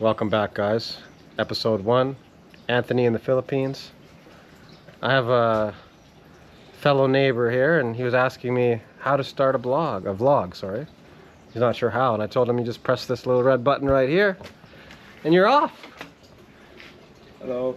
Welcome back, guys. Episode 1, Anthony in the Philippines. I have a fellow neighbor here, and he was asking me how to start a vlog, sorry. He's not sure how, and I told him you just press this little red button right here, and you're off. Hello.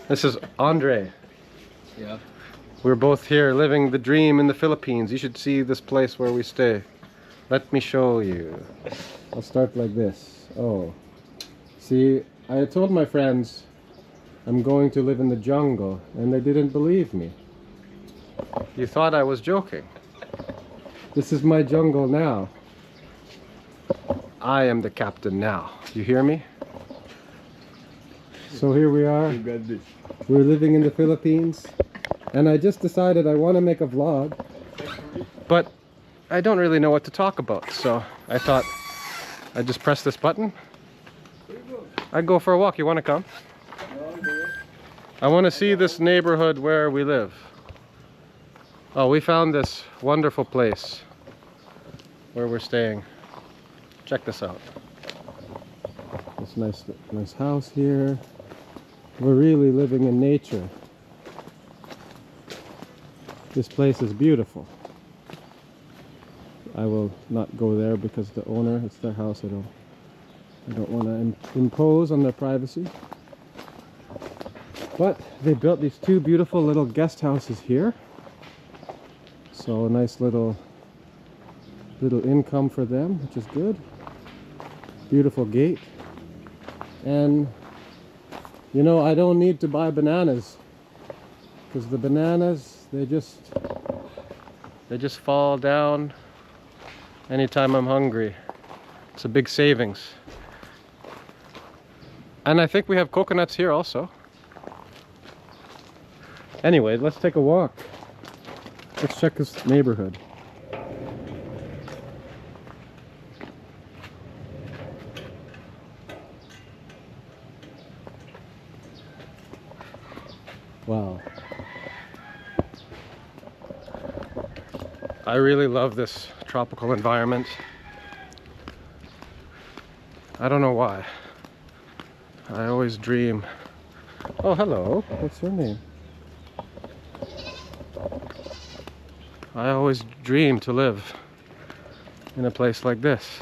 This is Andre. Yeah. We're both here living the dream in the Philippines. You should see this place where we stay. Let me show you. I'll start like this. Oh. See, I told my friends I'm going to live in the jungle, and they didn't believe me. You thought I was joking. This is my jungle now. I am the captain now. You hear me? So here we are. You got this. We're living in the Philippines. And I just decided I want to make a vlog, but I don't really know what to talk about, so I thought I'd just press this button. I'd go for a walk. You want to come? I want to see this neighborhood where we live. Oh, we found this wonderful place where we're staying. Check this out. This nice house here. We're really living in nature. This place is beautiful. I will not go there because the owner, it's their house. I don't want to impose on their privacy. But they built these two beautiful little guest houses here. So a nice little income for them, which is good. Beautiful gate. And you know, I don't need to buy bananas, because the bananas, they just fall down anytime I'm hungry. It's a big savings. And I think we have coconuts here also. Anyway, let's take a walk. Let's check this neighborhood. Wow. I really love this tropical environment. I don't know why. I always dream. Oh, hello. What's your name? I always dream to live in a place like this.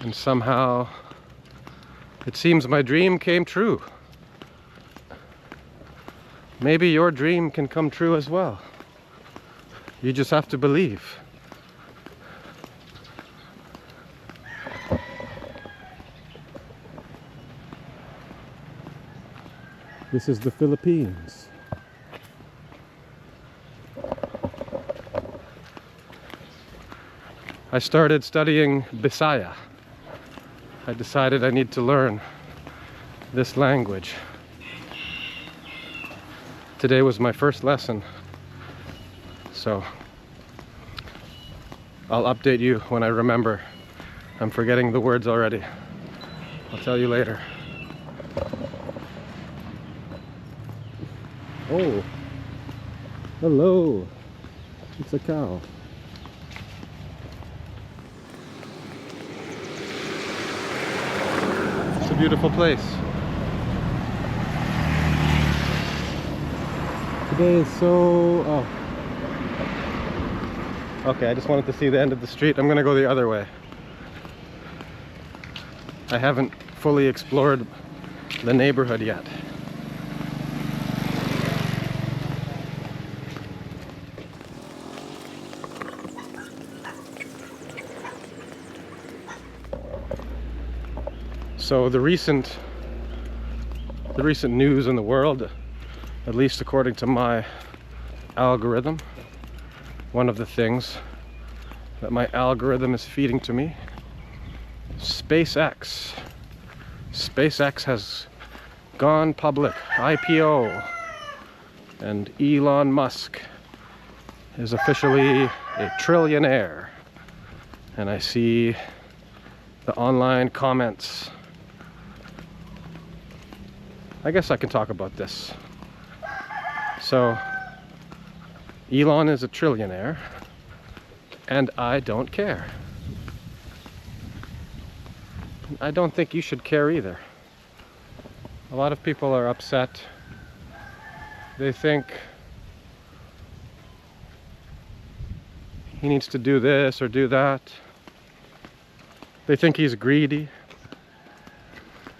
And somehow it seems my dream came true. Maybe your dream can come true as well. You just have to believe. This is the Philippines. I started studying Bisaya. I decided I need to learn this language. Today was my first lesson. So I'll update you when I remember. I'm forgetting the words already. I'll tell you later. Oh, hello. It's a cow. It's a beautiful place. Today is so... oh. Okay, I just wanted to see the end of the street. I'm gonna go the other way. I haven't fully explored the neighborhood yet. So the recent news in the world, at least according to my algorithm, one of the things that my algorithm is feeding to me, SpaceX. SpaceX has gone public, IPO, and Elon Musk is officially a trillionaire. And I see the online comments. I guess I can talk about this. So, Elon is a trillionaire, and I don't care. I don't think you should care either. A lot of people are upset. They think he needs to do this or do that. They think he's greedy.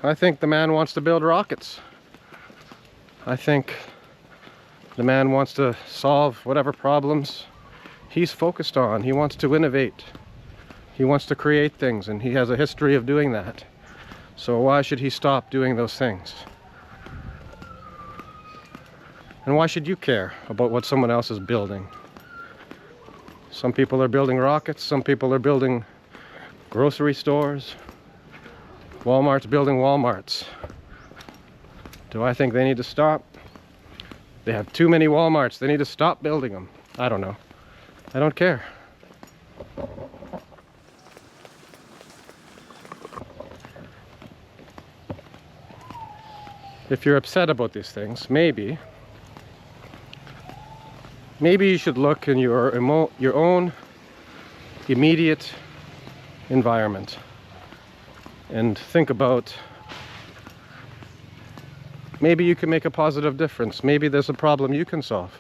I think the man wants to build rockets. I think the man wants to solve whatever problems he's focused on. He wants to innovate. He wants to create things, and he has a history of doing that. So why should he stop doing those things? And why should you care about what someone else is building? Some people are building rockets, some people are building grocery stores. Walmart's building Walmarts. Do I think they need to stop? They have too many Walmarts. They need to stop building them. I don't know. I don't care. If you're upset about these things, maybe you should look in your own immediate environment and think about, maybe you can make a positive difference. Maybe there's a problem you can solve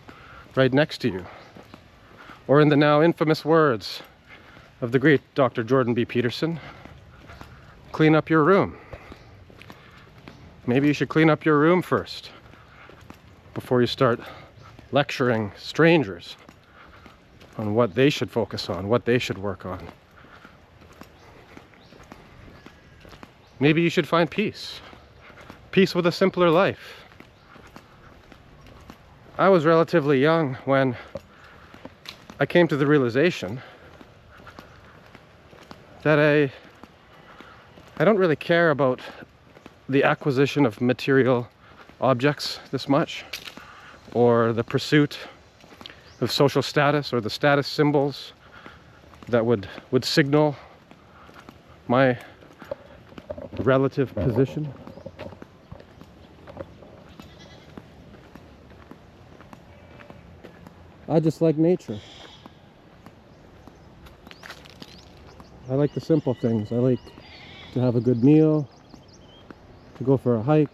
right next to you. Or in the now infamous words of the great Dr. Jordan B. Peterson, clean up your room. Maybe you should clean up your room first before you start lecturing strangers on what they should focus on, what they should work on. Maybe you should find peace. Peace with a simpler life. I was relatively young when I came to the realization that I don't really care about the acquisition of material objects this much, or the pursuit of social status, or the status symbols that would signal my relative position. I just like nature. I like the simple things. I like to have a good meal, to go for a hike,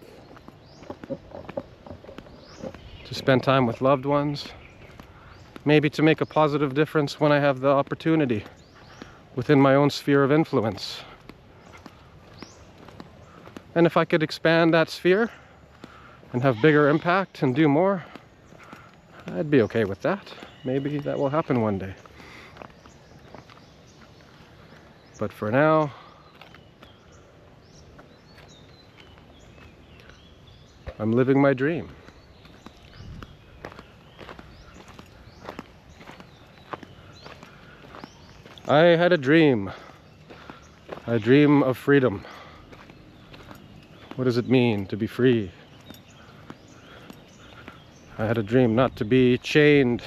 to spend time with loved ones, maybe to make a positive difference when I have the opportunity within my own sphere of influence. And if I could expand that sphere and have bigger impact and do more, I'd be okay with that. Maybe that will happen one day. But for now, I'm living my dream. I had a dream of freedom. What does it mean to be free? I had a dream not to be chained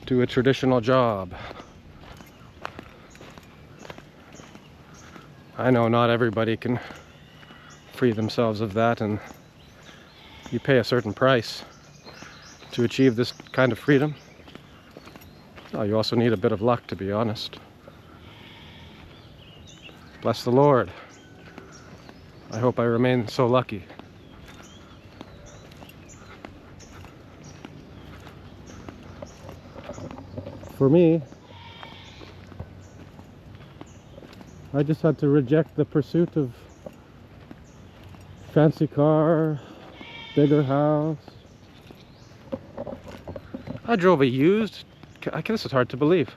to a traditional job. I know not everybody can free themselves of that, and you pay a certain price to achieve this kind of freedom. Oh, you also need a bit of luck, to be honest. Bless the Lord. I hope I remain so lucky. For me, I just had to reject the pursuit of fancy car, bigger house. I drove a used, this is hard to believe.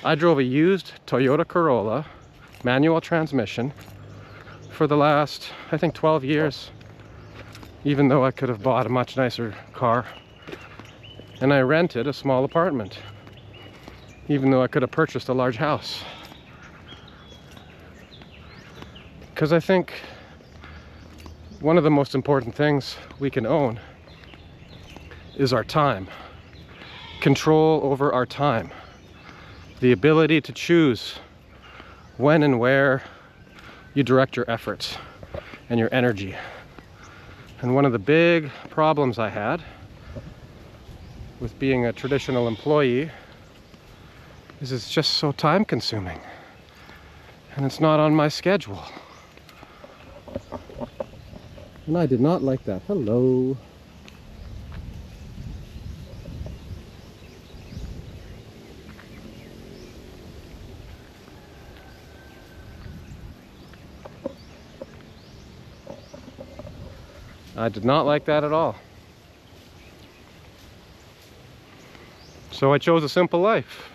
I drove a used Toyota Corolla, manual transmission, for the last, I think, 12 years, even though I could have bought a much nicer car. And I rented a small apartment, even though I could have purchased a large house. Because I think one of the most important things we can own is our time. Control over our time. The ability to choose when and where you direct your efforts and your energy. And one of the big problems I had with being a traditional employee is it's just so time consuming. And it's not on my schedule. And I did not like that. Hello. I did not like that at all. So I chose a simple life.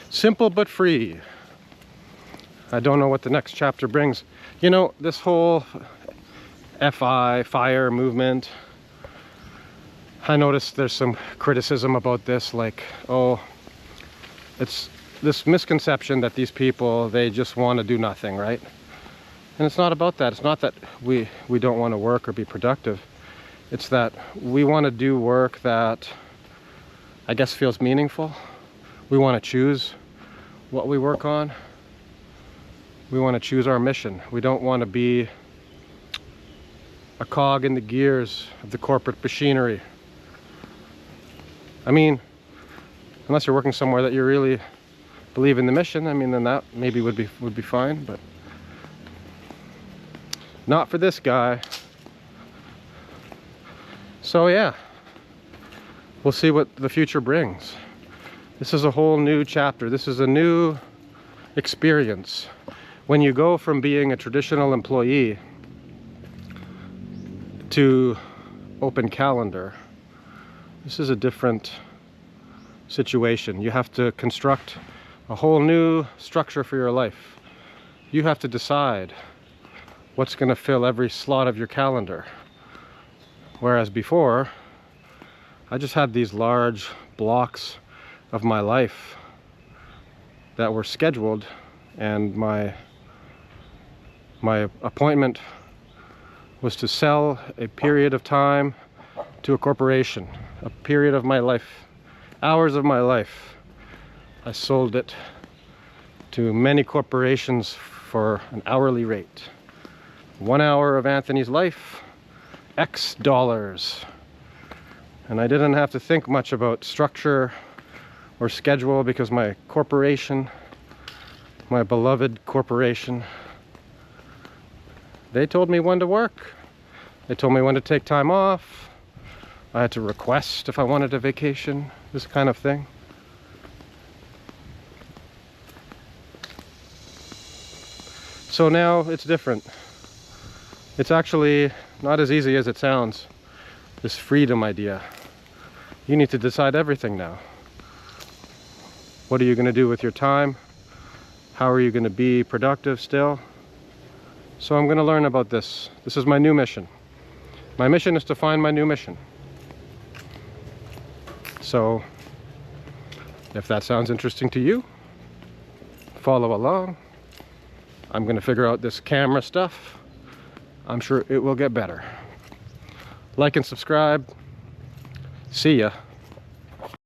Simple but free. I don't know what the next chapter brings. You know, this whole fire movement, I noticed there's some criticism about this, like, oh, it's this misconception that these people, they just want to do nothing, right? And it's not about that. It's not that we don't want to work or be productive. It's that we want to do work that I guess feels meaningful. We want to choose what we work on. We want to choose our mission. We don't want to be a cog in the gears of the corporate machinery. I mean, unless you're working somewhere that you really believe in the mission, I mean, then that maybe would be fine, but not for this guy. So yeah, we'll see what the future brings. This is a whole new chapter. This is a new experience. When you go from being a traditional employee to open calendar, this is a different situation. You have to construct a whole new structure for your life. You have to decide what's going to fill every slot of your calendar. Whereas before, I just had these large blocks of my life that were scheduled, and my appointment was to sell a period of time to a corporation, a period of my life, hours of my life. I sold it to many corporations for an hourly rate. 1 hour of Anthony's life, X dollars. And I didn't have to think much about structure or schedule because my corporation, my beloved corporation, they told me when to work. They told me when to take time off. I had to request if I wanted a vacation, this kind of thing. So now it's different. It's actually not as easy as it sounds, this freedom idea. You need to decide everything now. What are you going to do with your time? How are you going to be productive still? So I'm going to learn about this. This is my new mission. My mission is to find my new mission. So if that sounds interesting to you, follow along. I'm going to figure out this camera stuff. I'm sure it will get better. Like and subscribe. See ya.